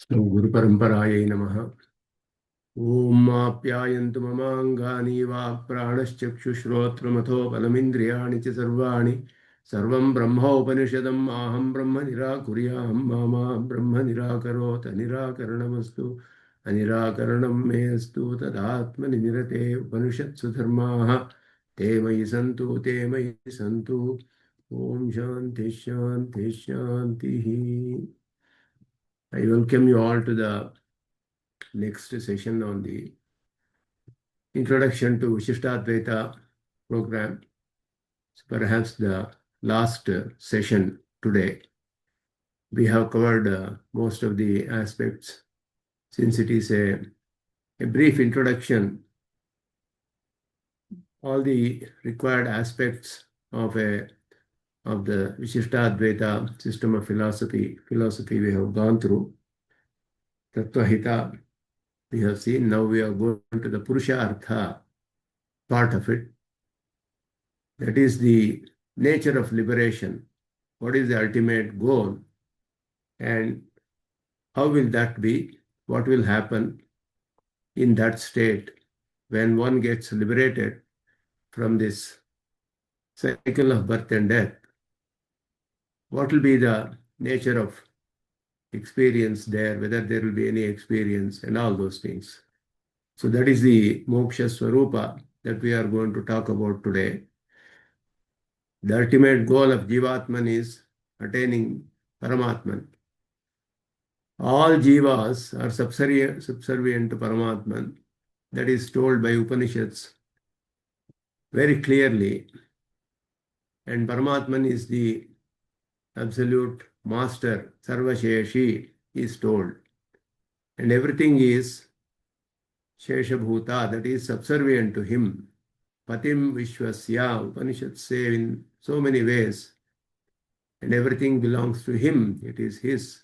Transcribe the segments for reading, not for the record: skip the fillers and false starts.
Guru Paramparaye Namaha. Om Apyayantu Mamangani Va Pranaschakshushrotramatho Balamindriyani Cha Sarvani Sarvam Brahma Upanishadam Aham Brahma Nirakuriyam Mama Brahma Nirakarota Nirakaranastu Anirakaranam Mestu Tadatmani Nirate Upanishatsu Dharmaha Te Mayi Santu Te Mayi Santu Om Shanti Shanti Shanti. I welcome you all to the next session on the introduction to Visistadvaita program. It's perhaps the last session today. We have covered most of the aspects. Since it is a brief introduction, all the required aspects of the Visistadvaita system of philosophy we have gone through. Tattvahita we have seen. Now we are going to the Purushartha part of it. That is the nature of liberation. What is the ultimate goal? And how will that be? What will happen in that state when one gets liberated from this cycle of birth and death? What will be the nature of experience there, whether there will be any experience and all those things. So that is the moksha swarupa that we are going to talk about today. The ultimate goal of Jivatman is attaining Paramatman. All jivas are subservient to Paramatman. That is told by Upanishads very clearly. And Paramatman is the absolute master, Sarvasheshi is told. And everything is Sheshabhuta, that is subservient to him. Patim Vishwasya, Upanishads say in so many ways. And everything belongs to him, it is his.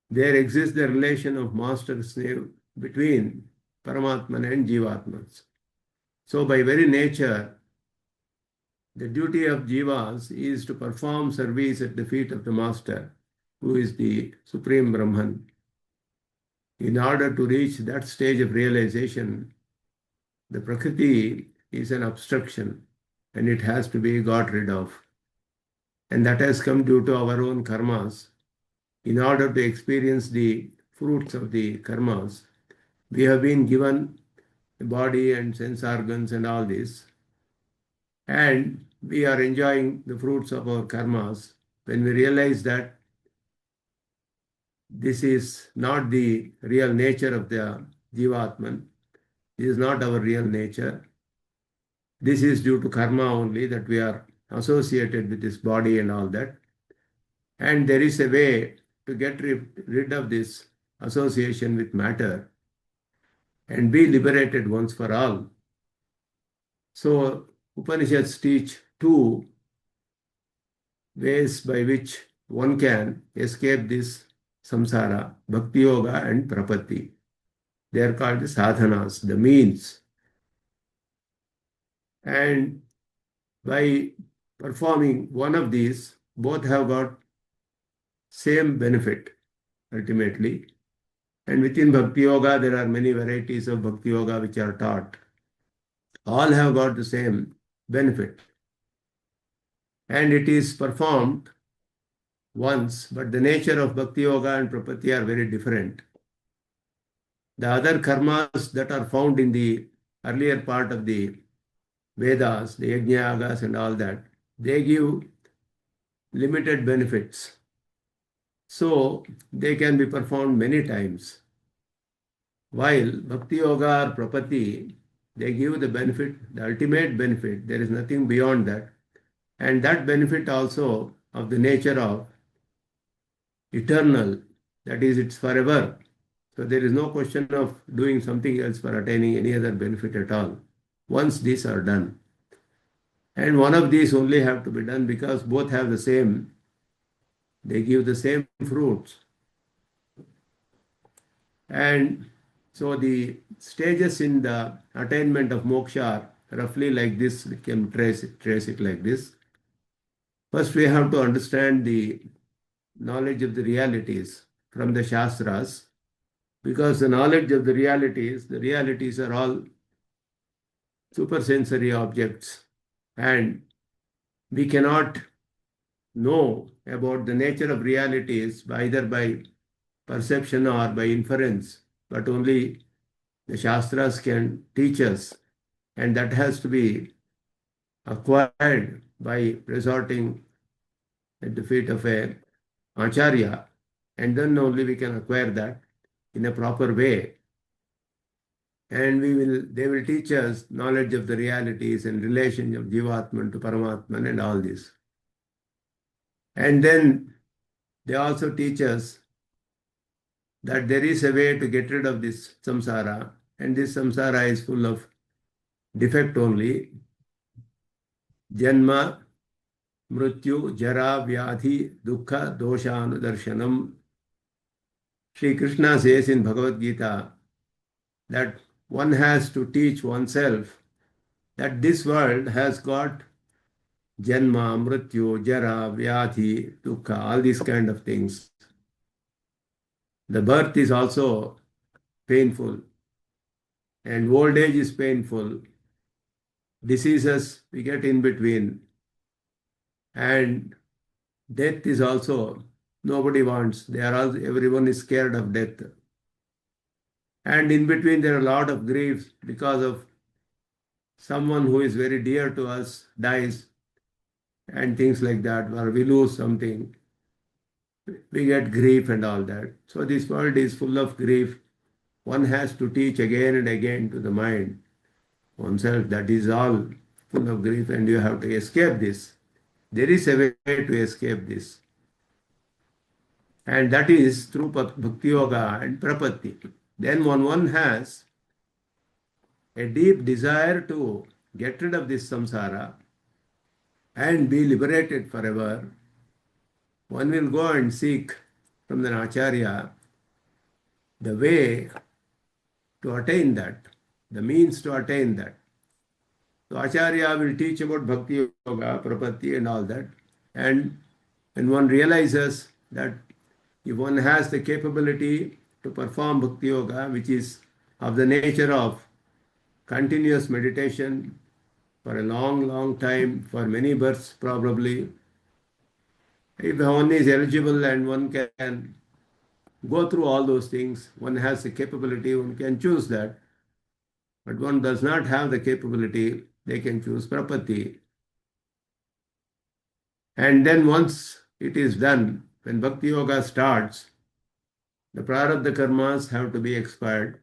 There exists the relation of master-slave between Paramatman and Jivatmans. So by very nature, the duty of jivas is to perform service at the feet of the master, who is the Supreme Brahman. In order to reach that stage of realization, the Prakriti is an obstruction and it has to be got rid of. And that has come due to our own karmas. In order to experience the fruits of the karmas, we have been given a body and sense organs and all this. And we are enjoying the fruits of our karmas. When we realize that this is not the real nature of the Jivatman, this is not our real nature. This is due to karma only that we are associated with this body and all that. And there is a way to get rid of this association with matter and be liberated once for all. So Upanishads teach two ways by which one can escape this samsara, bhakti yoga and prapatti. They are called the sadhanas, the means. And by performing one of these, both have got same benefit ultimately. And within bhakti yoga, there are many varieties of bhakti yoga which are taught. All have got the same benefit. And it is performed once, but the nature of bhakti yoga and prapatti are very different. The other karmas that are found in the earlier part of the Vedas, the yajnayagas and all that, they give limited benefits. So they can be performed many times. While bhakti yoga or prapatti, they give the benefit, the ultimate benefit. There is nothing beyond that. And that benefit also of the nature of eternal, that is, it's forever. So there is no question of doing something else for attaining any other benefit at all, once these are done. And one of these only have to be done because both have the same, they give the same fruits. And so the stages in the attainment of moksha are roughly like this. We can trace it like this. First, we have to understand the knowledge of the realities. from the Shastras, because the knowledge of the realities are all supersensory objects, and we cannot know about the nature of realities either by perception or by inference, but only the Shastras can teach us, and that has to be acquired by resorting at the feet of a acharya, and then only we can acquire that in a proper way. And they will teach us knowledge of the realities and relation of Jivatman to Paramatman and all this. And then they also teach us that there is a way to get rid of this samsara, and this samsara is full of defect only. Janma, mrityu, jara, vyadhi, dukkha, dosha, anudarshanam. Sri Krishna says in Bhagavad Gita that one has to teach oneself that this world has got janma, mrityu, jara, vyadhi, dukkha, all these kind of things. The birth is also painful, and old age is painful. Diseases we get in between, and death is also nobody wants. Everyone is scared of death. And in between there are a lot of griefs because of someone who is very dear to us dies and things like that, or we lose something. We get grief and all that. So this world is full of grief. One has to teach again and again to the mind oneself that is all full of grief and you have to escape this. There is a way to escape this. And that is through Bhakti Yoga and Prapatti. Then when one has a deep desire to get rid of this samsara and be liberated forever, one will go and seek from the Acharya the way to attain that, the means to attain that. So Acharya will teach about Bhakti Yoga, Prapatti and all that. And when one realizes that if one has the capability to perform Bhakti Yoga, which is of the nature of continuous meditation for a long, long time, for many births probably, if one is eligible and one can go through all those things, one has the capability, one can choose that. But one does not have the capability, they can choose Prapatti. And then once it is done, when Bhakti Yoga starts, the prarabdha karmas have to be expired.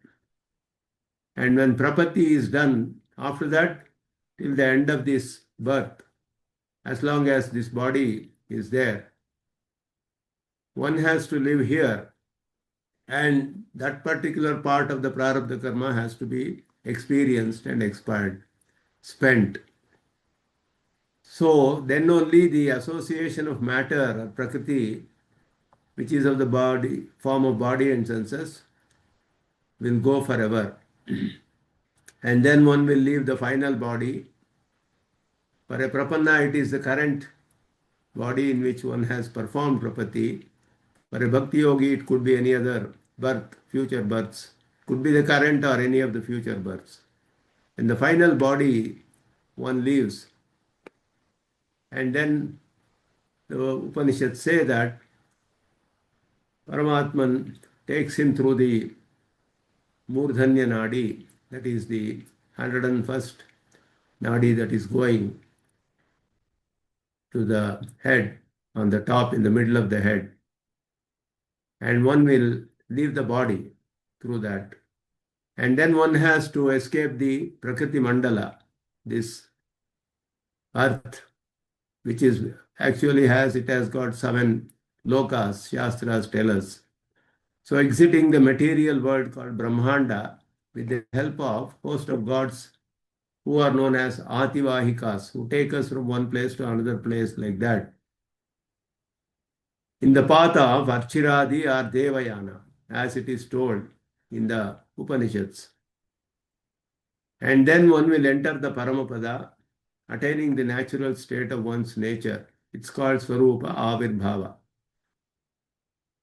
And when Prapatti is done, after that, till the end of this birth, as long as this body is there, one has to live here, and that particular part of the prarabdha karma has to be experienced and expired, spent. So then only the association of matter or prakriti, which is of the body, form of body and senses, will go forever. And then one will leave the final body. For a prapanna, it is the current body in which one has performed prapatti. For a bhakti yogi, it could be any other birth, future births. Could be the current or any of the future births. In the final body, one leaves. And then the Upanishads say that Paramatman takes him through the Murdhanya Nadi, that is the 101st Nadi that is going to the head, on the top, in the middle of the head. And one will leave the body through that. And then one has to escape the Prakriti Mandala, this earth, which is actually it has got 7 lokas, Shastras tell us. So exiting the material world called Brahmanda with the help of host of gods who are known as Ativahikas, who take us from one place to another place like that. In the path of Archiradi or Devayana, as it is told in the Upanishads. And then one will enter the Paramapada, attaining the natural state of one's nature. It's called Swarupa Avirbhava.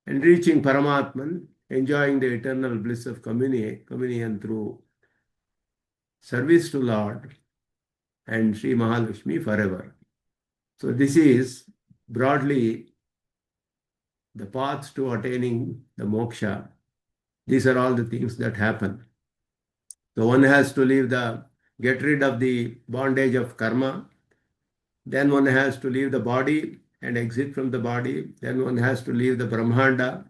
and reaching Paramatman, enjoying the eternal bliss of communion through service to Lord and Sri Mahalakshmi forever. So this is broadly the paths to attaining the moksha. These are all the things that happen. So one has to get rid of the bondage of karma. Then one has to leave the body and exit from the body. Then one has to leave the Brahmanda,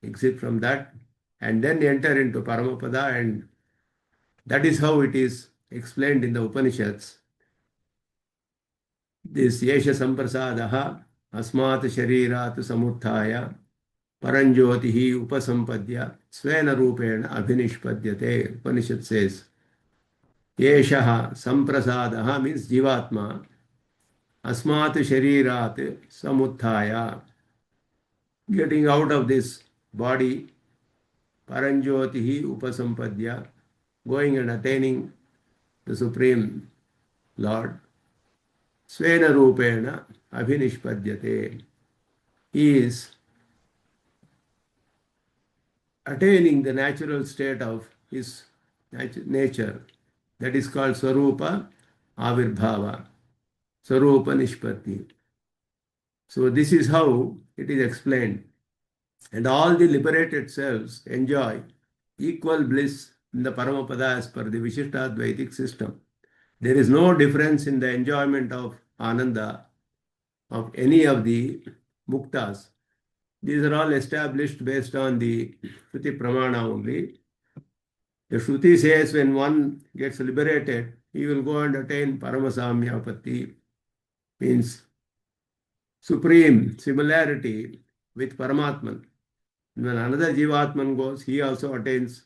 exit from that, and then enter into Paramapada. And that is how it is explained in the Upanishads. This Yesha Samprasadaha Asmat Sharirat Samutthaya Paranjyotihi Upasampadya Svena Rupena Abhinishpadyate. Upanishad says, Yesha Samprasadaha means Jivatma. Asmat Sharirat Samutthaya, getting out of this body, Paranjyotihi Upasampadya, going and attaining the Supreme Lord. Svena Rupena Abhinishpadyate. He is attaining the natural state of his nature. That is called Swarupa Avirbhava, Swarupa Nishpatti. So this is how it is explained. And all the liberated selves enjoy equal bliss in the Paramapada as per the Visistadvaitic system. There is no difference in the enjoyment of Ananda of any of the muktas. These are all established based on the Shruti Pramana only. The Shruti says when one gets liberated, he will go and attain Paramasamyapatti, means supreme similarity with Paramatman. When another Jivatman goes, he also attains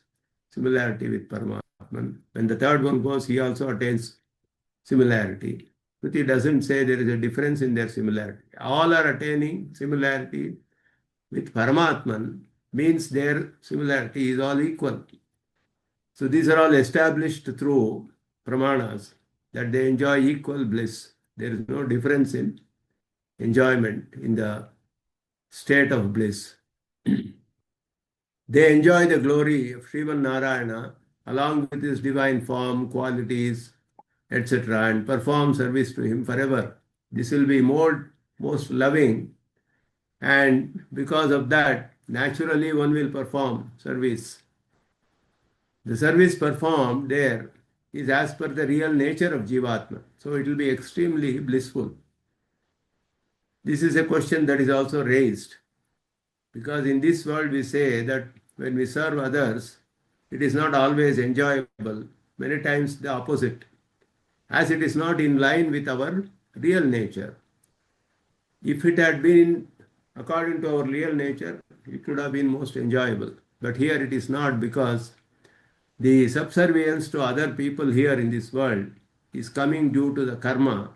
similarity with Paramatman. When the third one goes, he also attains similarity. Shruti doesn't say there is a difference in their similarity. All are attaining similarity with Paramatman, means their similarity is all equal. So these are all established through Pramanas, that they enjoy equal bliss. There is no difference in enjoyment in the state of bliss. They enjoy the glory of Sriman Narayana along with his divine form, qualities, etc., and perform service to him forever. This will be most loving, and because of that, naturally one will perform service. The service performed there is as per the real nature of Jivatma. So it will be extremely blissful. This is a question that is also raised, because in this world we say that when we serve others, it is not always enjoyable, many times the opposite, as it is not in line with our real nature. If it had been according to our real nature, it would have been most enjoyable. But here it is not, because the subservience to other people here in this world is coming due to the karma,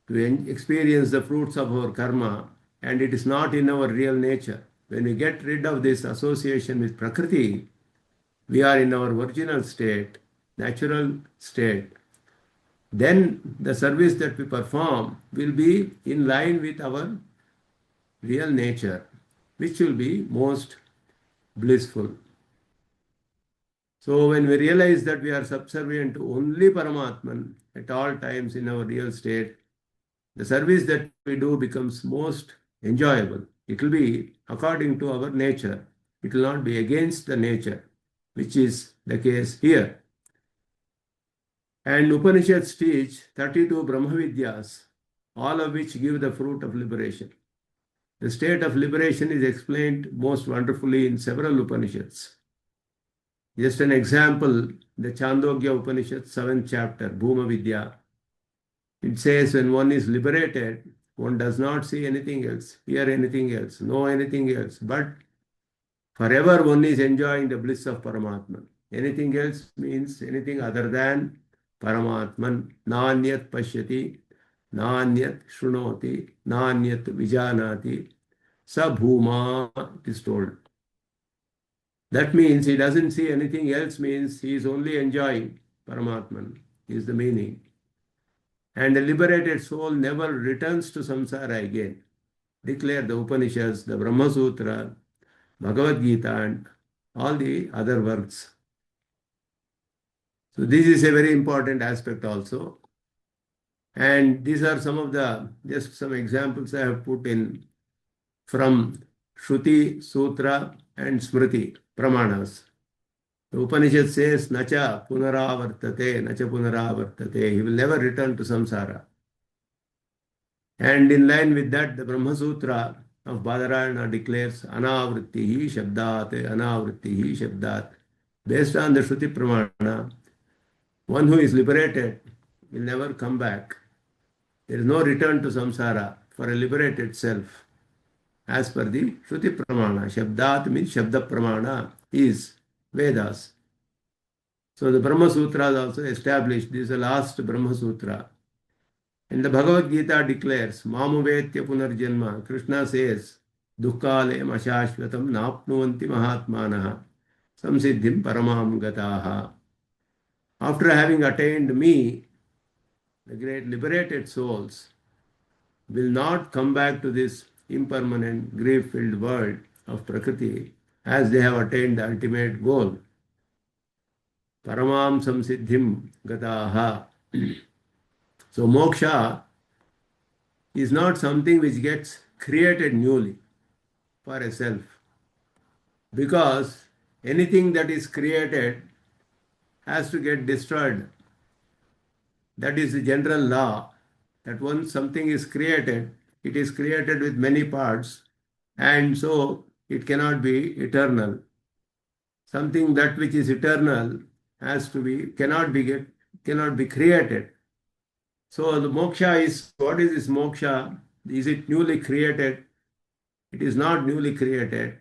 to experience the fruits of our karma, and it is not in our real nature. When we get rid of this association with Prakriti, we are in our original state, natural state. Then the service that we perform will be in line with our real nature, which will be most blissful. So when we realize that we are subservient to only Paramatman at all times in our real state, the service that we do becomes most enjoyable. It will be according to our nature. It will not be against the nature, which is the case here. And Upanishads teach 32 Brahmavidyas, all of which give the fruit of liberation. The state of liberation is explained most wonderfully in several Upanishads. Just an example, the Chandogya Upanishad, 7th chapter, Bhuma Vidya. It says when one is liberated, one does not see anything else, hear anything else, know anything else, but forever one is enjoying the bliss of Paramatman. Anything else means anything other than Paramatman. Nanyat pashyati, nanyat shrunoti, nanyat vijanati, sa bhuma, it is told. That means he doesn't see anything else, means he is only enjoying Paramatman, is the meaning. And the liberated soul never returns to samsara again. declare the Upanishads, the Brahma Sutra, Bhagavad Gita, and all the other works. So this is a very important aspect also. And these are some of the, just some examples I have put in from Shruti, Sutra, and Smriti, Pramanas. The Upanishad says, Nacha punaravartate, Nacha punaravartate. He will never return to samsara. And in line with that, the Brahma Sutra of Badarayana declares, Anavrittihi Shabdat, Anavrittihi Shabdat. Based on the Shruti Pramana, one who is liberated will never come back. There is no return to samsara for a liberated self. As per the Shruti Pramana, Shabdat means Shabda Pramana is Vedas. So the Brahma Sutra is also established. This is the last Brahma Sutra. And the Bhagavad Gita declares, Mamuvetya Punarjanma. Krishna says, Dukkale Mashashvatam Napnuvanti Mahatmanaha Samsiddhim Paramam Gataha. After having attained me, the great liberated souls will not come back to this impermanent, grief-filled world of Prakriti as they have attained the ultimate goal. Paramam samsiddhim gataha. So moksha is not something which gets created newly for a self. Because anything that is created has to get destroyed. That is the general law, that once something is created, it is created with many parts, and so it cannot be eternal. Something that which is eternal cannot be created. So the moksha is, what is this moksha? Is it newly created? It is not newly created.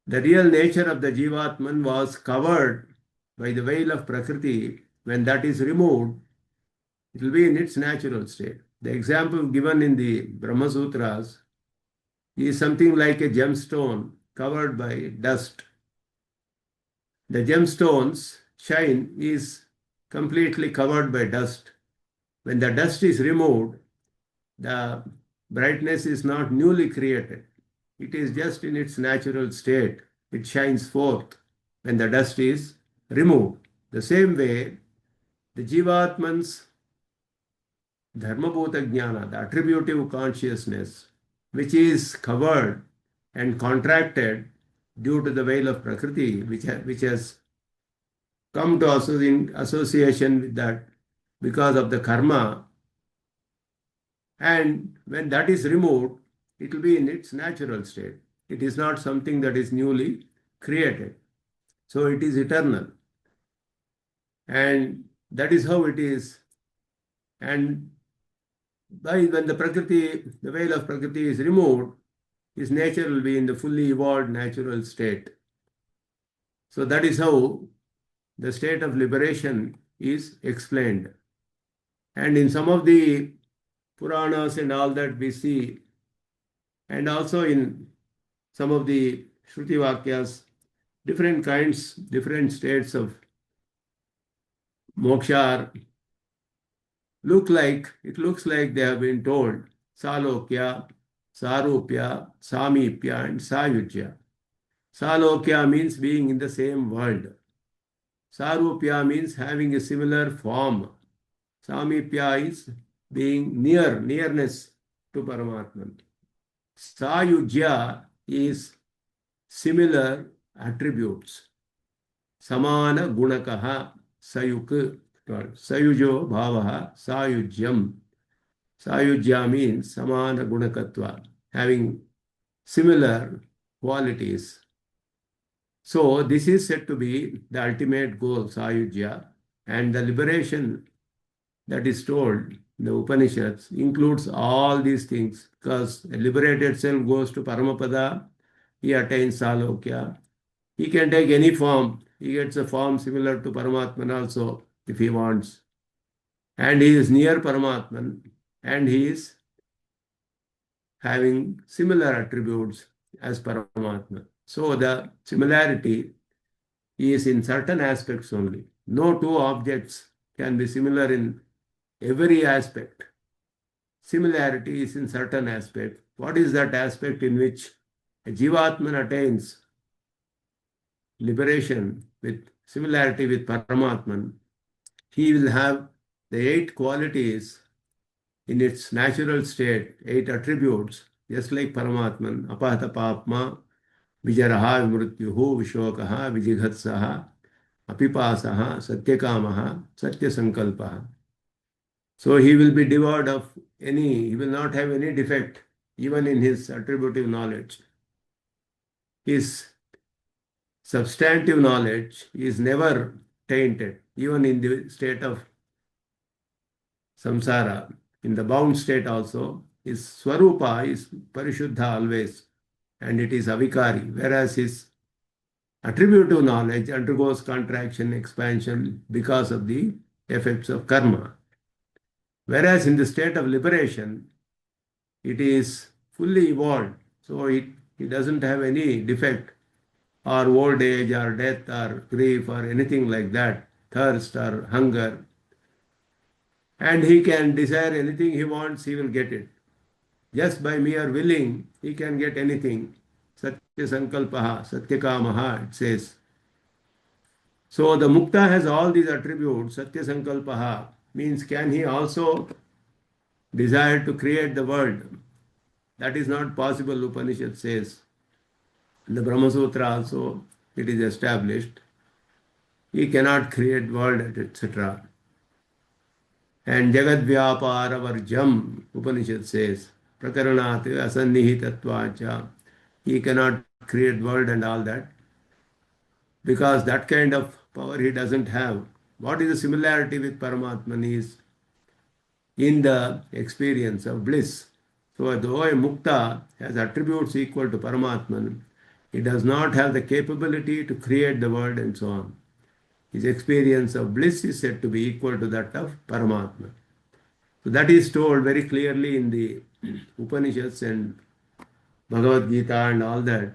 The real nature of the Jivatman was covered by the veil of Prakriti. When that is removed, it will be in its natural state. The example given in the Brahma Sutras is something like a gemstone covered by dust. The gemstone's shine is completely covered by dust. When the dust is removed, the brightness is not newly created. It is just in its natural state. It shines forth when the dust is removed. The same way, the Jivatman's Dharmabhuta Jnana, the attributive consciousness, which is covered and contracted due to the veil of Prakriti, which has come to us in association with that because of the karma. And when that is removed, it will be in its natural state. It is not something that is newly created. So it is eternal. And that is how it is. And when the veil of Prakriti is removed, his nature will be in the fully evolved natural state. So that is how the state of liberation is explained. And in some of the Puranas and all that we see, and also in some of the Shruti Vakyas, different states of moksha looks like they have been told Salokya, Sarupya, Samipya, and Sayujya. Salokya means being in the same world. Sarupya means having a similar form. Samipya is being nearness to Paramatman. Sayujya is similar attributes. Samana gunakaha sayuk. Sayujo bhavaha sayujyam. Sayujya means samana gunakatva, having similar qualities. So this is said to be the ultimate goal, sayujya, and the liberation that is told in the Upanishads includes all these things, because a liberated self goes to Paramapada, he attains Salokya. He can take any form. He gets a form similar to Paramatman also, if he wants. And he is near Paramatman, and he is having similar attributes as Paramatman. So the similarity is in certain aspects only. No two objects can be similar in every aspect. Similarity is in certain aspect. what is that aspect in which a Jivatman attains liberation with similarity with Paramatman? He will have the 8 qualities in its natural state, 8 attributes, just like Paramatman, apahata papma, vijaraha, vimrutyuhu, vishokaha, vijighatsaha, apipasaha, satyakamaha, satyasankalpaha. So he will be devoid of he will not have any defect, even in his attributive knowledge. His substantive knowledge is never tainted, even in the state of samsara. In the bound state also, his swarupa is parishuddha always, and it is avikari, whereas his attributive knowledge undergoes contraction, expansion because of the effects of karma. Whereas in the state of liberation, it is fully evolved, so it doesn't have any defect or old age or death or grief or anything like that, thirst or hunger. And he can desire anything he wants, he will get it. Just by mere willing, he can get anything. Satya sankalpaha, satyakamaha, it says. So the mukta has all these attributes. Satya sankalpaha means can he also desire to create the world? That is not possible, Upanishad says. In the Brahma Sutra also it is established. He cannot create world, etc. And Jagad Vyapara Varjam, Upanishad says, Prakaranat Asannihitatvacha. He cannot create world and all that, because that kind of power he doesn't have. What is the similarity with Paramatman is in the experience of bliss. So though a mukta has attributes equal to Paramatman, he does not have the capability to create the world and so on. His experience of bliss is said to be equal to that of Paramatma. So that is told very clearly in the Upanishads and Bhagavad Gita and all that.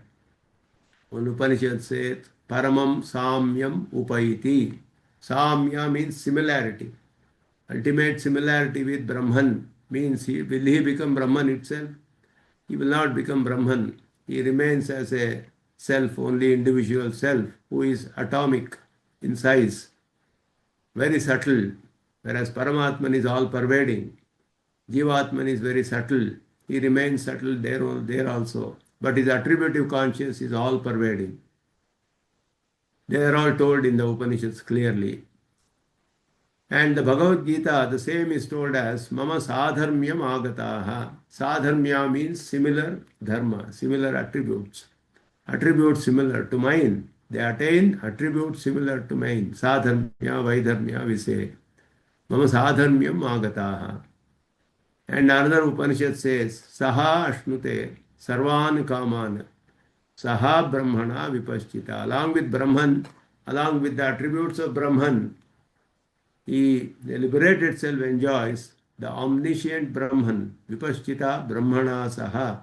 One Upanishad says, Paramam Samyam Upaiti. Samya means similarity. Ultimate similarity with Brahman means will he become Brahman itself? He will not become Brahman. He remains as a self, only individual self, who is atomic in size, very subtle, whereas Paramatman is all pervading. Jivatman is very subtle. He remains subtle there also. But his attributive conscious is all pervading. They are all told in the Upanishads clearly. And the Bhagavad Gita, the same is told as Mama Sadharmyam Agataha. Sadharmya means similar dharma, similar attributes. Attributes similar to mine. They attain attributes similar to mine. Sadharmya, Vaidharmya, we say. Mama Sadharmyam Agataha. And another Upanishad says, Saha Ashnute Sarvan Kaman. Saha Brahmana Vipaschita. Along with Brahman, along with the attributes of Brahman, the liberated self enjoys the omniscient Brahman, Vipaschita Brahmana Saha.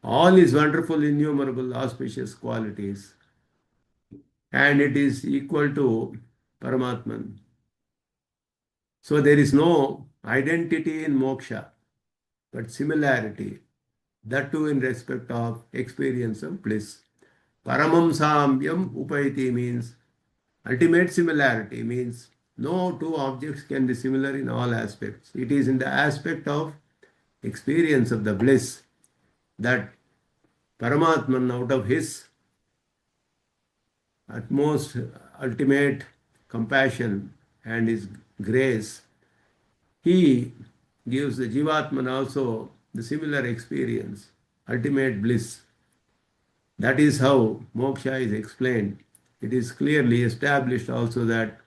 All his wonderful, innumerable, auspicious qualities. And it is equal to Paramatman. So there is no identity in moksha, but similarity. That too in respect of experience of bliss. Paramam samyam upaiti means ultimate similarity, means no two objects can be similar in all aspects. It is in the aspect of experience of the bliss that Paramatman, out of his utmost ultimate compassion and his grace, he gives the Jivatman also the similar experience, ultimate bliss. That is how moksha is explained. It is clearly established also that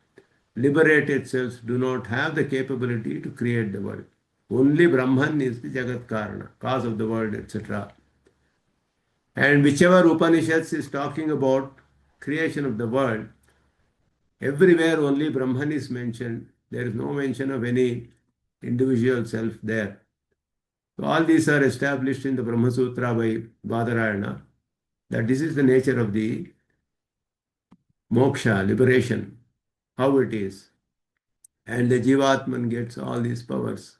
liberated selves do not have the capability to create the world. Only Brahman is the Jagat Karana, cause of the world, etc. And whichever Upanishads is talking about creation of the world, everywhere only Brahman is mentioned. There is no mention of any individual self there. So all these are established in the Brahma Sutra by Badarayana, that this is the nature of the moksha, liberation, how it is. And the Jivatman gets all these powers.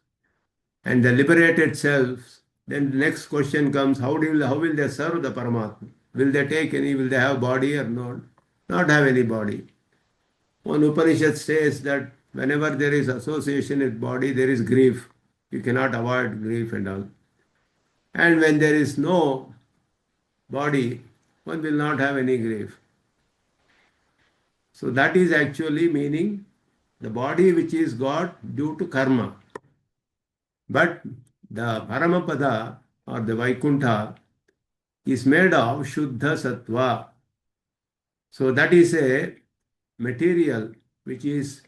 And the liberated selves Then the next question comes, how will they serve the Paramatma? Will they take any, will they have body or not? Not have any body. One Upanishad says that whenever there is association with body, there is grief. You cannot avoid grief and all. And when there is no body, one will not have any grief. So that is actually meaning the body which is got due to karma. But the Paramapada or the Vaikuntha is made of Shuddha Sattva. So that is a material which is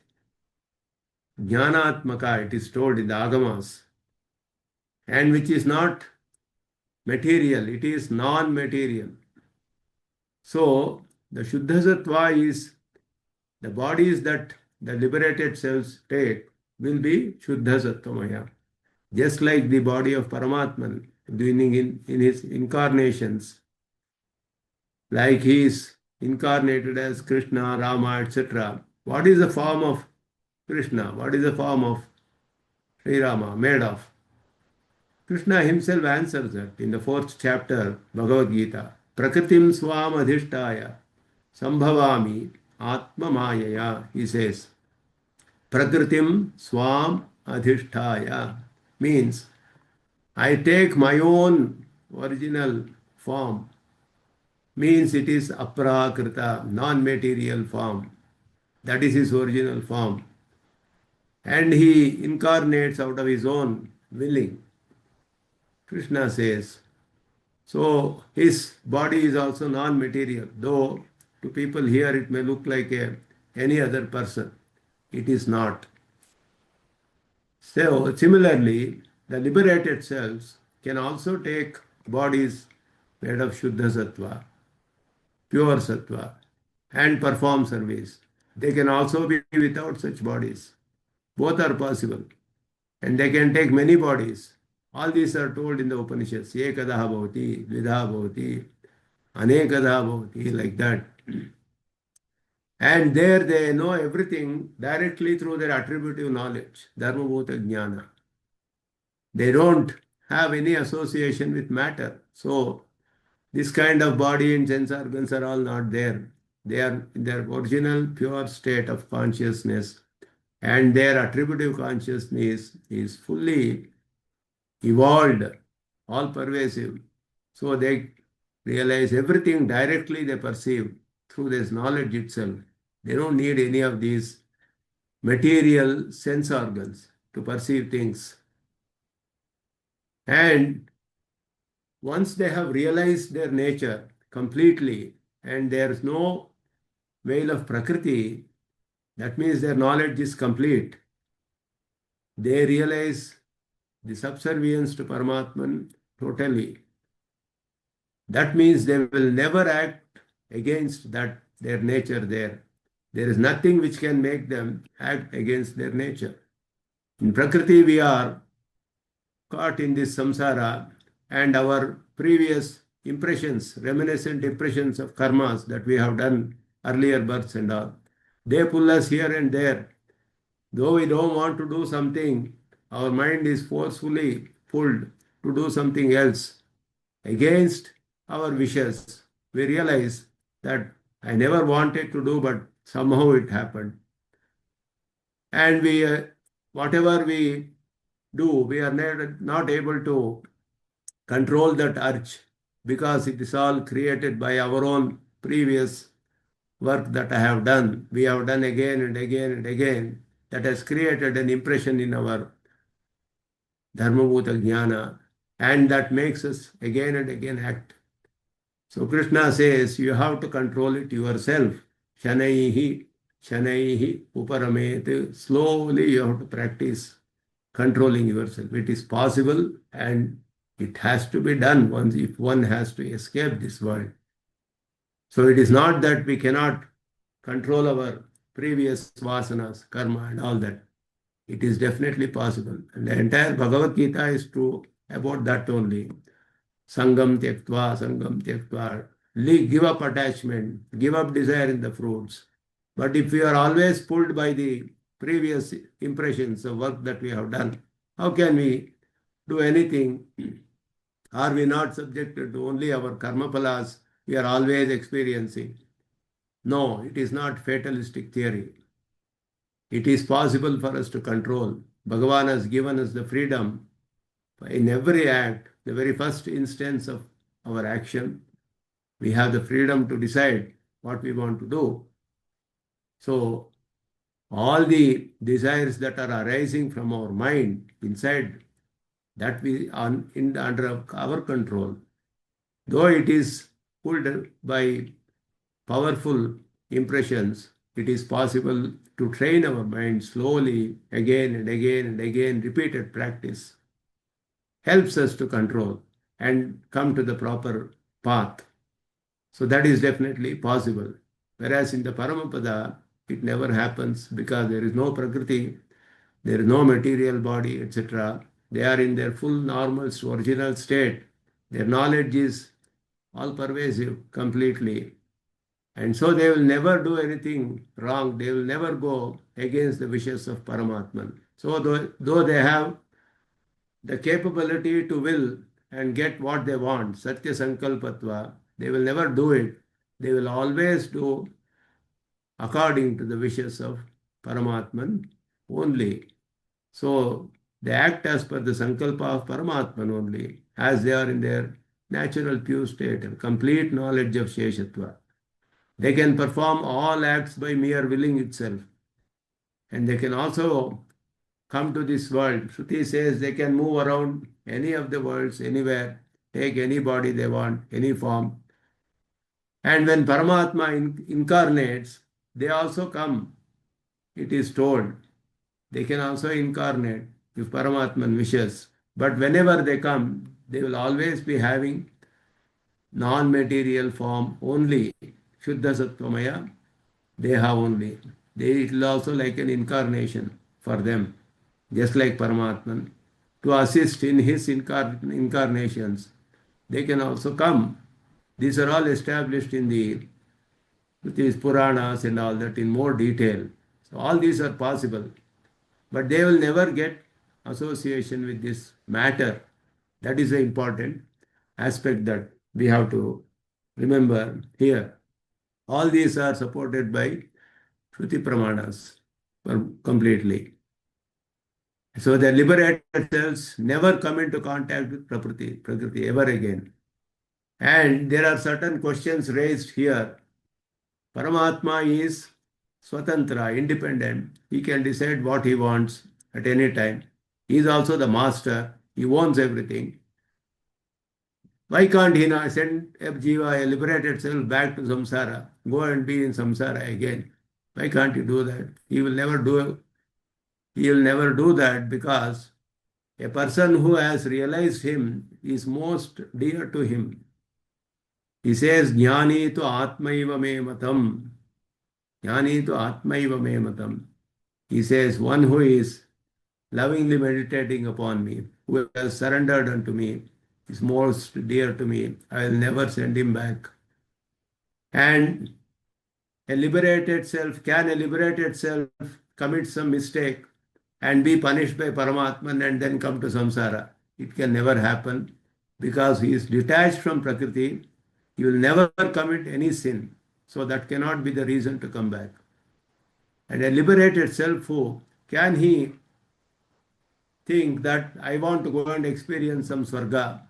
Jnanatmaka, it is told in the Agamas, and which is not material, it is non-material. So the Shuddha Sattva is the bodies that the liberated selves take will be Shuddha Sattvamaya. Just like the body of Paramatman doing in his incarnations, like he is incarnated as Krishna, Rama, etc. What is the form of Krishna? What is the form of Sri Rama made of? Krishna himself answers that in the 4th chapter, Bhagavad Gita. Prakritim swam adhishtaya sambhavami atma mayaya, he says. Prakritim swam adhishtaya means I take my own original form, means it is aprakrita, non-material form. That is his original form. And he incarnates out of his own willing. Krishna says, so his body is also non-material, though to people here it may look like any other person. It is not. So similarly, the liberated selves can also take bodies made of Shuddha Sattva, pure Sattva, and perform service. They can also be without such bodies. Both are possible. And they can take many bodies. All these are told in the Upanishads. Ekadaha bhavati, dvidha bhavati, anekadaha bhavati, like that. And there they know everything directly through their attributive knowledge, dharma bhuta jnana. They don't have any association with matter. So this kind of body and sense organs are all not there. They are in their original pure state of consciousness, and their attributive consciousness is fully evolved, all pervasive. So they realize everything directly, they perceive through this knowledge itself. They don't need any of these material sense organs to perceive things. And once they have realized their nature completely and there is no veil of Prakriti, that means their knowledge is complete. They realize the subservience to Paramatman totally. That means they will never act against that their nature there. There is nothing which can make them act against their nature. In Prakriti, we are caught in this samsara, and our previous impressions, reminiscent impressions of karmas that we have done earlier births and all, they pull us here and there. Though we don't want to do something, our mind is forcefully pulled to do something else against our wishes. We realize that I never wanted to do, but somehow it happened. And whatever we do, we are not able to control that urge because it is all created by our own previous work that I have done. We have done again and again and again. That has created an impression in our dharmabhuta jnana, and that makes us again and again act. So Krishna says you have to control it yourself. Shanaihi, shanaihi, uparamet. Slowly you have to practice controlling yourself. It is possible and it has to be done once if one has to escape this world. So it is not that we cannot control our previous vasanas, karma and all that. It is definitely possible. And the entire Bhagavad Gita is true about that only. Sangam tyaktva. Give up attachment, give up desire in the fruits. But if we are always pulled by the previous impressions of work that we have done, how can we do anything Are we not subjected to only our karma phalas we are always experiencing? No, it is not fatalistic theory. It is possible for us to control. Bhagavan has given us the freedom in every act, the very first instance of our action. We have the freedom to decide what we want to do. So, all the desires that are arising from our mind inside, that we are under our control, though it is pulled by powerful impressions, it is possible to train our mind slowly, again and again and again. Repeated practice helps us to control and come to the proper path. So that is definitely possible. Whereas in the Paramapada, it never happens because there is no Prakriti, there is no material body, etc. They are in their full normal original state. Their knowledge is all pervasive completely. And so they will never do anything wrong. They will never go against the wishes of Paramatman. So though they have the capability to will and get what they want, Satya Sankalpatva, they will never do it. They will always do according to the wishes of Paramatman only. So they act as per the Sankalpa of Paramatman only, as they are in their natural pure state and complete knowledge of Sheshatva. They can perform all acts by mere willing itself. And they can also come to this world. Shruti says they can move around any of the worlds, anywhere, take any body they want, any form. And when Paramatma incarnates, they also come. It is told. They can also incarnate if Paramatman wishes. But whenever they come, they will always be having non-material form only. Shuddha Sattvamaya, Deha only. It is also like an incarnation for them, just like Paramatman. To assist in his incarnations, they can also come. These are all established in these Puranas and all that in more detail. So all these are possible. But they will never get association with this matter. That is the important aspect that we have to remember here. All these are supported by Shruti Pramanas completely. So the liberated cells never come into contact with Prakriti ever again. And there are certain questions raised here. Paramatma is Swatantra, independent. He can decide what he wants at any time. He is also the master. He owns everything. Why can't he not send a jiva, a liberated self, back to samsara? Go and be in samsara again. Why can't he do that? He will never do that because a person who has realized him is most dear to him. He says, Jnani tu atmaiva me matam. Jnani tu atmaiva me matam. He says, one who is lovingly meditating upon me, who has surrendered unto me, is most dear to me. I will never send him back. And a liberated self, can a liberated self commit some mistake and be punished by Paramatman and then come to samsara? It can never happen because he is detached from Prakriti. He will never commit any sin. So that cannot be the reason to come back. And a liberated self, who can he think that I want to go and experience some Swarga,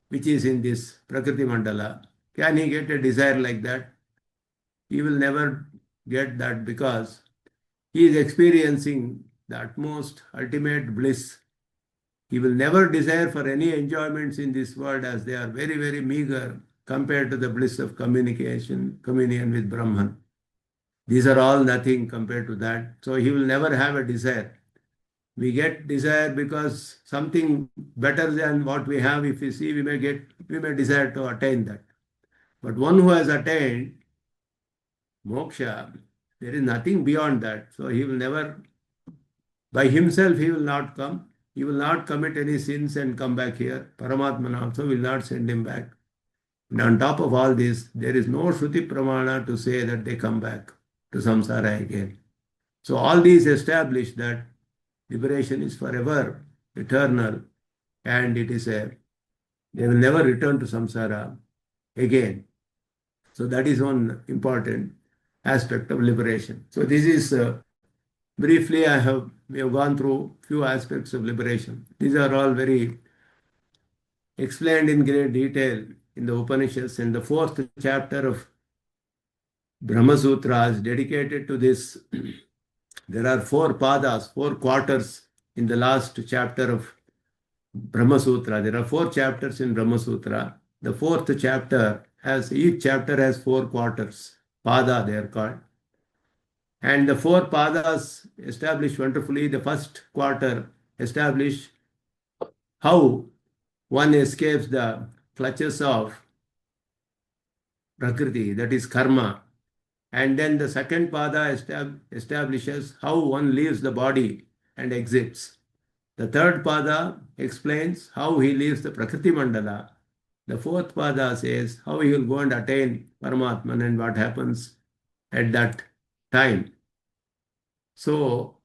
which is in this Prakriti Mandala? Can he get a desire like that? He will never get that because he is experiencing the utmost ultimate bliss. He will never desire for any enjoyments in this world as they are very, very meager compared to the bliss of communion with Brahman. These are all nothing compared to that. So he will never have a desire. We get desire because something better than what we have, if we see, we may desire to attain that. But one who has attained moksha, there is nothing beyond that. So he will never, by himself, he will not come. He will not commit any sins and come back here. Paramatman also will not send him back. And on top of all this, there is no Shruti Pramana to say that they come back to samsara again. So all these establish that liberation is forever, eternal, and it is a They will never return to samsara again. So that is one important aspect of liberation. So this is briefly we have gone through few aspects of liberation. These are all very explained in great detail in the Upanishads. In the fourth chapter of Brahma Sutras dedicated to this, there are four padas, four quarters in the last chapter of Brahma Sutra. There are four chapters in Brahma Sutra. The fourth chapter each chapter has four quarters. Pada they are called. And the four padas establish wonderfully. The first quarter establish how one escapes the clutches of Prakriti, that is karma. And then the second pada establishes how one leaves the body and exits. The third pada explains how he leaves the Prakriti Mandala. The fourth pada says how he will go and attain Paramatman and what happens at that time. So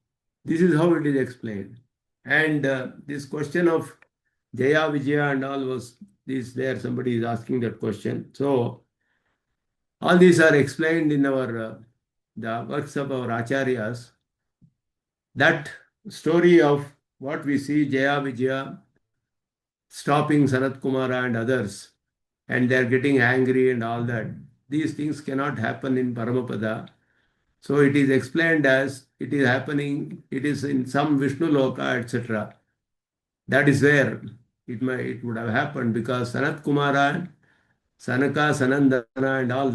this is how it is explained. And this question of Jaya Vijaya and all was this there. Somebody is asking that question. So all these are explained in our the works of our acharyas. That story of what we see Jaya Vijaya stopping Sanat Kumara and others, and they are getting angry and all that. These things cannot happen in Paramapada. So it is explained as it is happening, it is in some Vishnu Loka, etc. That is where it would have happened, because Sanat Kumara, Sanaka, Sanandana and all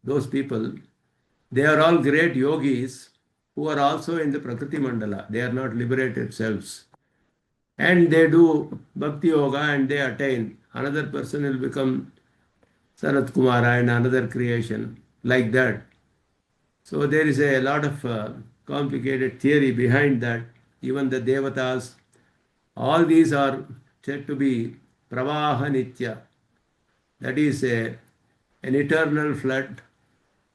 those people, they are all great yogis who are also in the Prakriti Mandala. They are not liberated selves. And they do Bhakti Yoga and they attain. Another person will become Sanat Kumara and another creation, like that. So there is a lot of complicated theory behind that. Even the Devatas, all these are said to be Pravaha Nitya. That is an eternal flood,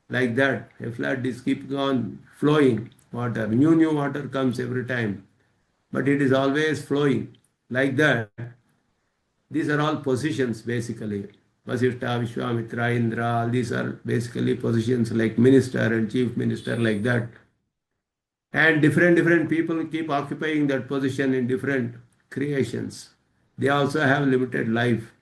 like that. A flood is keeps on flowing water. New water comes every time, but it is always flowing, like that. These are all positions basically. Vasishta, Vishwamitra, Indra, all these are basically positions like minister and chief minister, like that. And different people keep occupying that position in different creations. They also have limited life.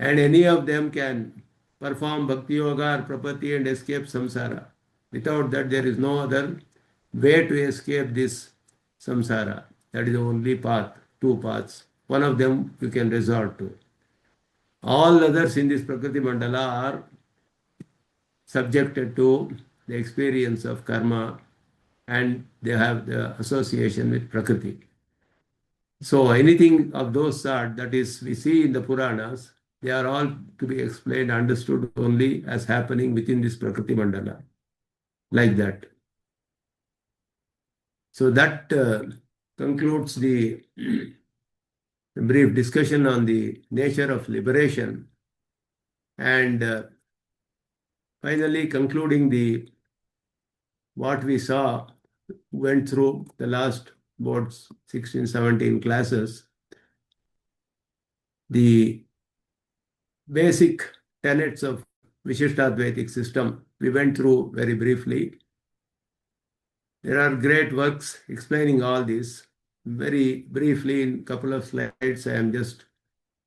And any of them can perform Bhakti Yoga or Prapatti and escape samsara. Without that, there is no other way to escape this samsara. That is the only path, two paths. One of them you can resort to. All others in this Prakriti Mandala are subjected to the experience of karma, and they have the association with Prakriti. So anything of those sort that is we see in the Puranas, they are all to be explained, understood only as happening within this Prakriti Mandala, like that. So that concludes the brief discussion on the nature of liberation, and finally concluding what we went through the last about 16, 17 classes, the basic tenets of Visistadvaitic system we went through very briefly. There are great works explaining all this. Very briefly, in a couple of slides, I am just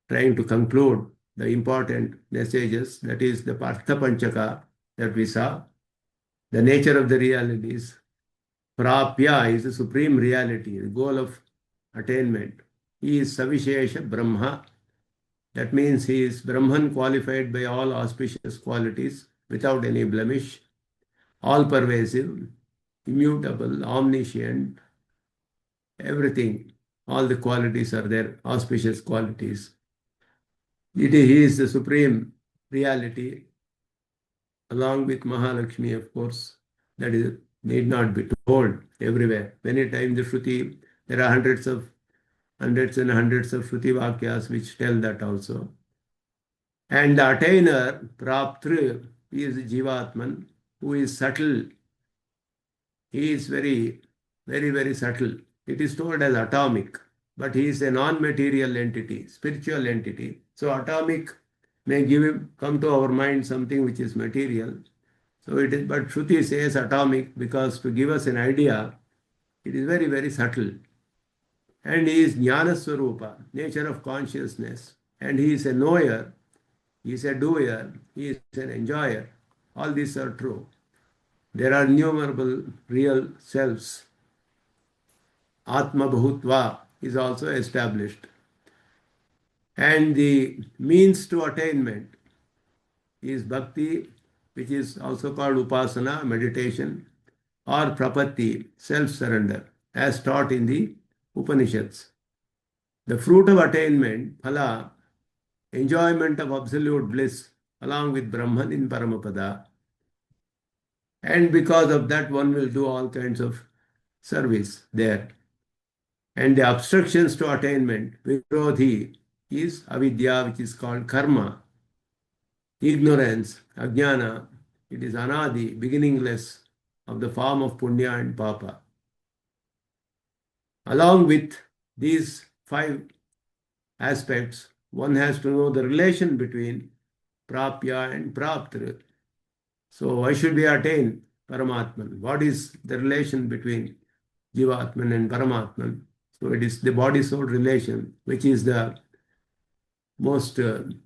trying to conclude the important messages. That is the Partha Panchaka that we saw. The nature of the realities. Prapya is the supreme reality, the goal of attainment. He is Savishesha Brahma. That means he is Brahman qualified by all auspicious qualities without any blemish, all pervasive, immutable, omniscient, everything. All the qualities are there, auspicious qualities. He is the supreme reality, along with Mahalakshmi, of course. That is need not be told everywhere. Many times the Shruti, there are hundreds and hundreds of Shruti Vakyas which tell that also. And the attainer, Praptru, he is Jivatman, who is subtle. He is very, very, very subtle. It is told as atomic. but he is a non-material entity, spiritual entity. So atomic may come to our mind something which is material. So it is, but Shruti says atomic because to give us an idea, it is very, very subtle. And he is Jnana Swarupa, nature of consciousness. And he is a knower, he is a doer, he is an enjoyer. All these are true. There are innumerable real selves. Atma Bhutva is also established. And the means to attainment is bhakti, which is also called upasana, meditation, or prapatti, self-surrender, as taught in the Upanishads. The fruit of attainment, phala, enjoyment of absolute bliss, along with Brahman in Paramapada. And because of that, one will do all kinds of service there. And the obstructions to attainment, virodhi, is avidya, which is called karma, ignorance, ajnana. It is anadi, beginningless, of the form of punya and papa. Along with these 5 aspects, one has to know the relation between prapya and praptra. So why should we attain Paramatman? What is the relation between Jivatman and Paramatman? So it is the body-soul relation, which is the most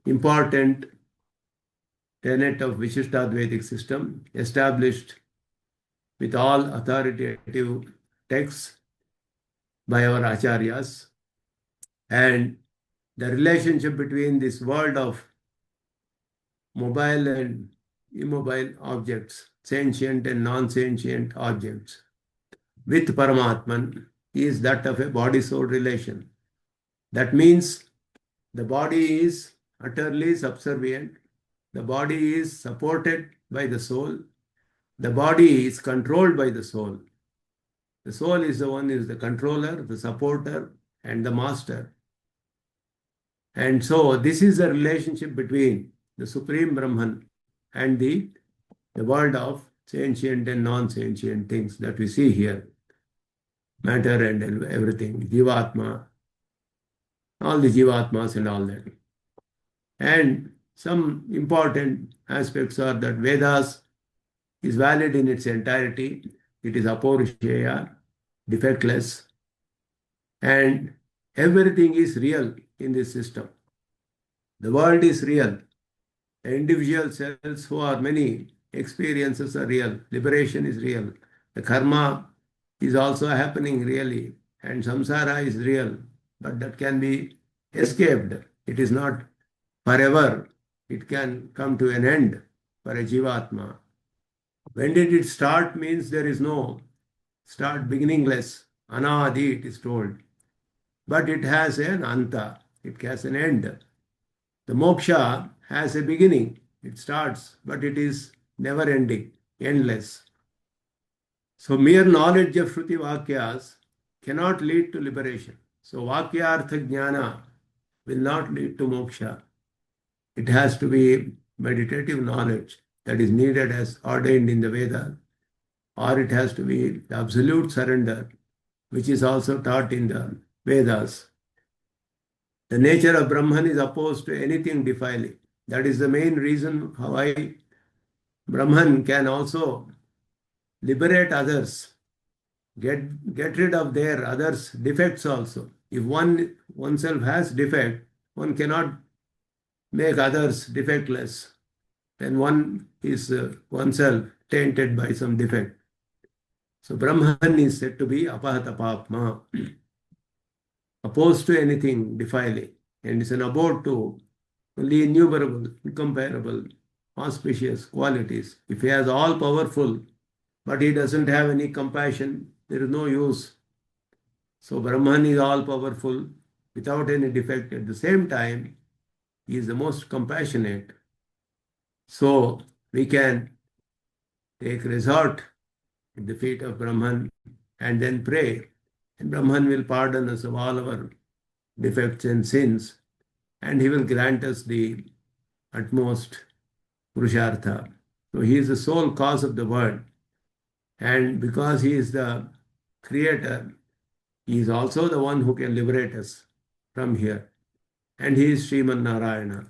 important tenet of Visistadvaitic system, established with all authoritative texts by our acharyas. And the relationship between this world of mobile and immobile objects, sentient and non-sentient objects, with Paramatman is that of a body-soul relation. That means the body is utterly subservient, the body is supported by the soul, the body is controlled by the soul. The soul is the one who is the controller, the supporter, and the master. And so this is the relationship between the Supreme Brahman and the world of sentient and non-sentient things that we see here. Matter and everything, Jivatma, all the Jivatmas and all that. And some important aspects are that Vedas is valid in its entirety. It is apaurusheya, defectless, and everything is real in this system. The world is real. The individual cells who are many experiences are real. Liberation is real. The karma is also happening really, and samsara is real, but that can be escaped. It is not forever. It can come to an end for a jivatma. When did it start means there is no start, beginningless. Anadi, it is told. But it has an anta. It has an end. The moksha has a beginning. It starts, but it is never ending, endless. So mere knowledge of Shruti Vakyas cannot lead to liberation. So Vakyartha Jnana will not lead to moksha. It has to be meditative knowledge that is needed as ordained in the Veda, or it has to be the absolute surrender, which is also taught in the Vedas. The nature of Brahman is opposed to anything defiling. That is the main reason why Brahman can also liberate others, get rid of their others' defects also. If oneself has defect, one cannot make others defectless. Then one is oneself tainted by some defect. So Brahman is said to be apahatapapma, opposed to anything defiling, and is an abode to only innumerable, incomparable, auspicious qualities. If he has all powerful, but he doesn't have any compassion, there is no use. So Brahman is all powerful without any defect. At the same time, he is the most compassionate. So we can take resort at the feet of Brahman and then pray. And Brahman will pardon us of all our defects and sins, and he will grant us the utmost purushartha. So he is the sole cause of the world. And because he is the creator, He is also the one who can liberate us from here. And he is Sriman Narayana.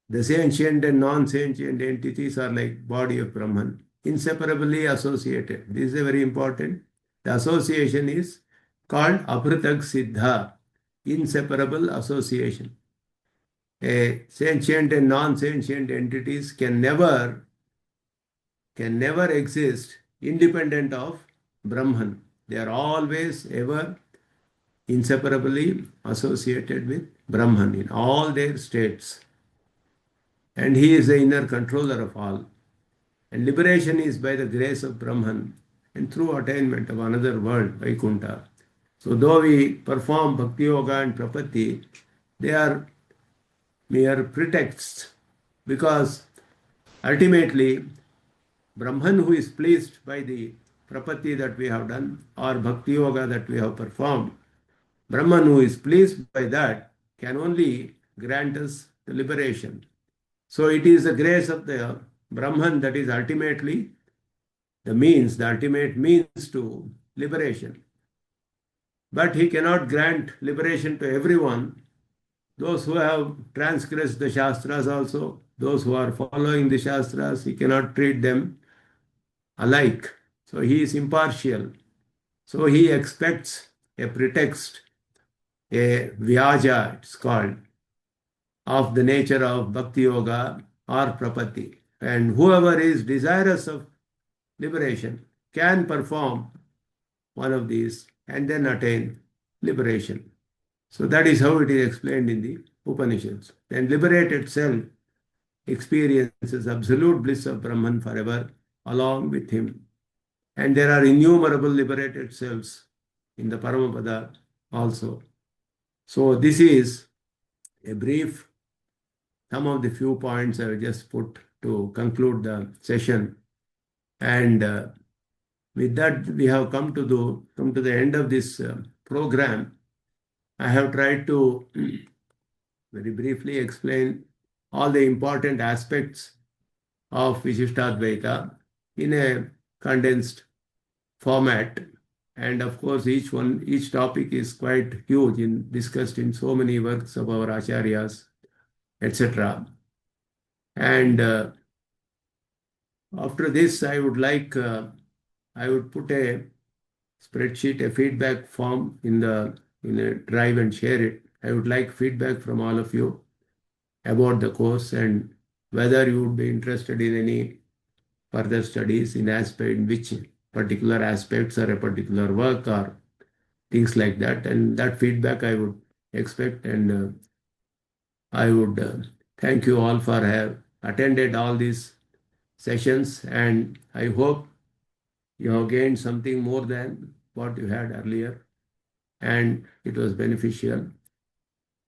The sentient and non-sentient entities are like body of Brahman, inseparably associated. This is a very important. The association is called Apratak Siddha, inseparable association. A sentient and non-sentient entities can never exist independent of Brahman. They are always ever inseparably associated with Brahman in all their states. And he is the inner controller of all. And liberation is by the grace of Brahman and through attainment of another world, Vaikuntha. So though we perform Bhakti Yoga and Prapatti, they are mere pretexts, because ultimately Brahman, who is pleased by the Prapatti that we have done or Bhakti Yoga that we have performed, Brahman, who is pleased by that, can only grant us the liberation. So it is the grace of the Brahman that is ultimately the ultimate means to liberation. But he cannot grant liberation to everyone. Those who have transgressed the Shastras also, those who are following the Shastras, he cannot treat them alike. So he is impartial. So he expects a pretext, a vyaja, it's called, of the nature of Bhakti Yoga or Prapatti. And whoever is desirous of liberation can perform one of these and then attain liberation. So that is how it is explained in the Upanishads. And liberated self experiences absolute bliss of Brahman forever along with him. And there are innumerable liberated selves in the Paramapada also. So this is a brief, some of the few points I just put to conclude the session. And with that, we have come to the end of this program. I have tried to very briefly explain all the important aspects of Visistadvaita in a condensed format. And of course, each topic is quite huge and discussed in so many works of our acharyas, etc. And after this, I would put a spreadsheet, a feedback form in a drive and share it. I would like feedback from all of you about the course and whether you would be interested in any further studies in which particular aspects or a particular work or things like that. And that feedback I would expect, and I would thank you all for have attended all these sessions, and I hope you have gained something more than what you had earlier, and it was beneficial.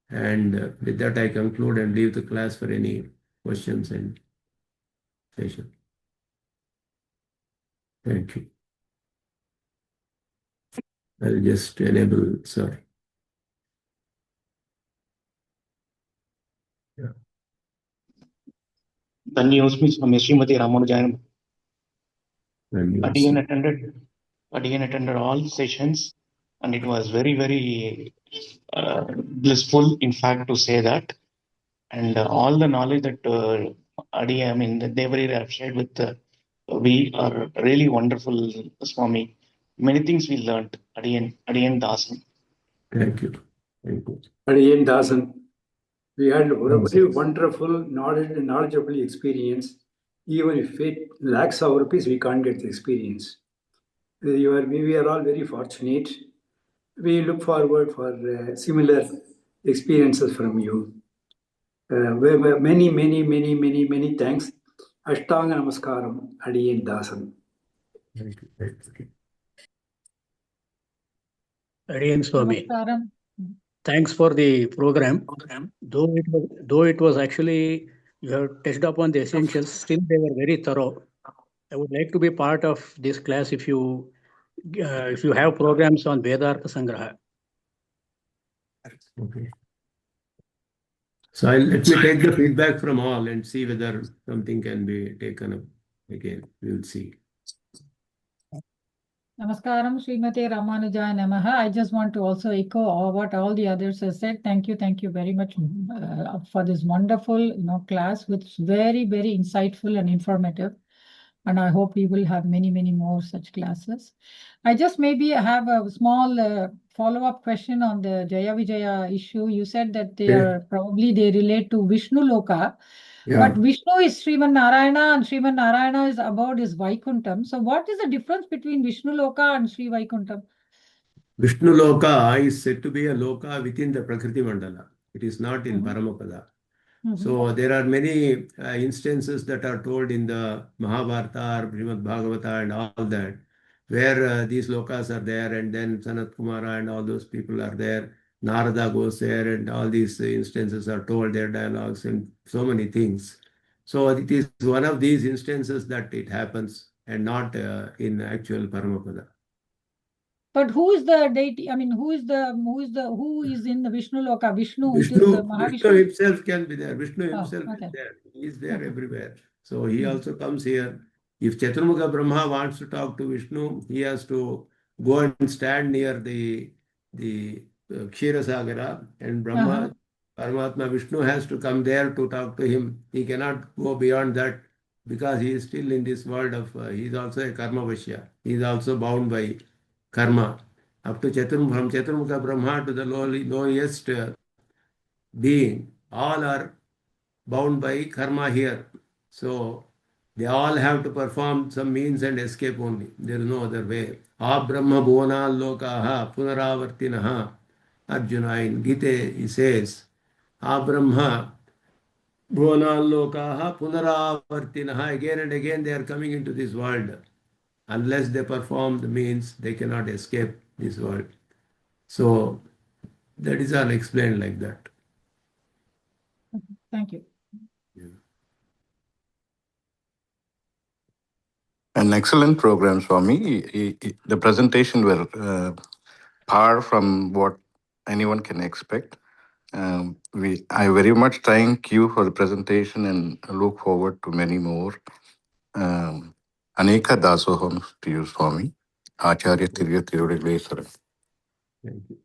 And with that, I conclude and leave the class for any questions and session. Thank you. I'll just enable, sorry. Yeah. Dhanyosmi Swami Srimati Ramanujan. Adiyan attended all sessions, and it was very, very blissful, in fact, to say that. And all the knowledge that that Devari have shared with we are really wonderful, Swami. Many things we learned. Adiyan Dasan. Thank you. Thank you. Adiyan Dasan. We had a very wonderful, knowledgeable experience. Even if it lacks our rupees, we can't get the experience. We are all very fortunate. We look forward for similar experiences from you. Many thanks. Ashtanga Namaskaram, Adiyan Dasan. Thank you. Thank you. Adiyan Swami. Thanks for the program. Though it was actually, you have touched upon the essentials, still they were very thorough. I would like to be part of this class if you have programs on Vedartha Sangraha. Okay. So let me take the feedback from all and see whether something can be taken up again. We will see. Namaskaram, Srimate Ramanujaya Namaha. I just want to also echo what all the others have said. Thank you very much for this wonderful, class, which is very, very insightful and informative. And I hope we will have many, many more such classes. I just maybe have a small follow-up question on the Jaya Vijaya issue. You said that they relate to Vishnu Loka. Yeah. But Vishnu is Sriman Narayana and Sriman Narayana is abode is Vaikuntham. So what is the difference between Vishnu Loka and Sri Vaikuntham? Vishnu Loka is said to be a Loka within the Prakriti Mandala. It is not in Paramapada. So there are many instances that are told in the Mahabharata or Srimad Bhagavata and all that, where these lokas are there, and then Sanat Kumara and all those people are there. Narada goes there, and all these instances are told, their dialogues and so many things. So it is one of these instances that it happens, and not in actual Paramapada. But who is the deity? I mean, who is in the Vishnu Loka? Vishnu, it is Mahavishnu. Vishnu himself can be there. Vishnu himself is there. He is there everywhere. So he also comes here. If Chaturmukha Brahma wants to talk to Vishnu, he has to go and stand near the Ksheerasagara, and Brahma, Paramatma Vishnu has to come there to talk to him. He cannot go beyond that because he is still in this world of, he is also a karma vashya. He is also bound by karma. Up to from Chaturmukha Brahma to the lowest being, all are bound by karma here. So they all have to perform some means and escape only. There is no other way. Brahma bhuvana lokaha punaravartinaha. Arjuna in Gita he says, Brahma bhuvana lokaha punaravartinaha. Again and again they are coming into this world. Unless they perform the means, they cannot escape this world. So that is all explained like that. Thank you. An excellent program, Swami. The presentation were far from what anyone can expect. I very much thank you for the presentation and look forward to many more. Aneka dasoham to you, Swami. Acharya Tirya Tirudilesara. Thank you.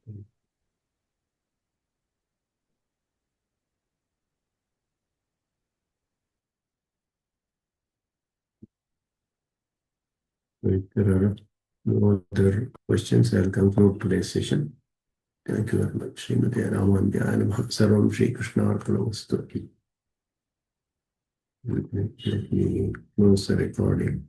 If there are no other questions, I'll conclude today's session. Thank you very much. Srimate Ramanujaya Namaha. Sarvam Shri Krishna Arpanamastu. Let me close the recording.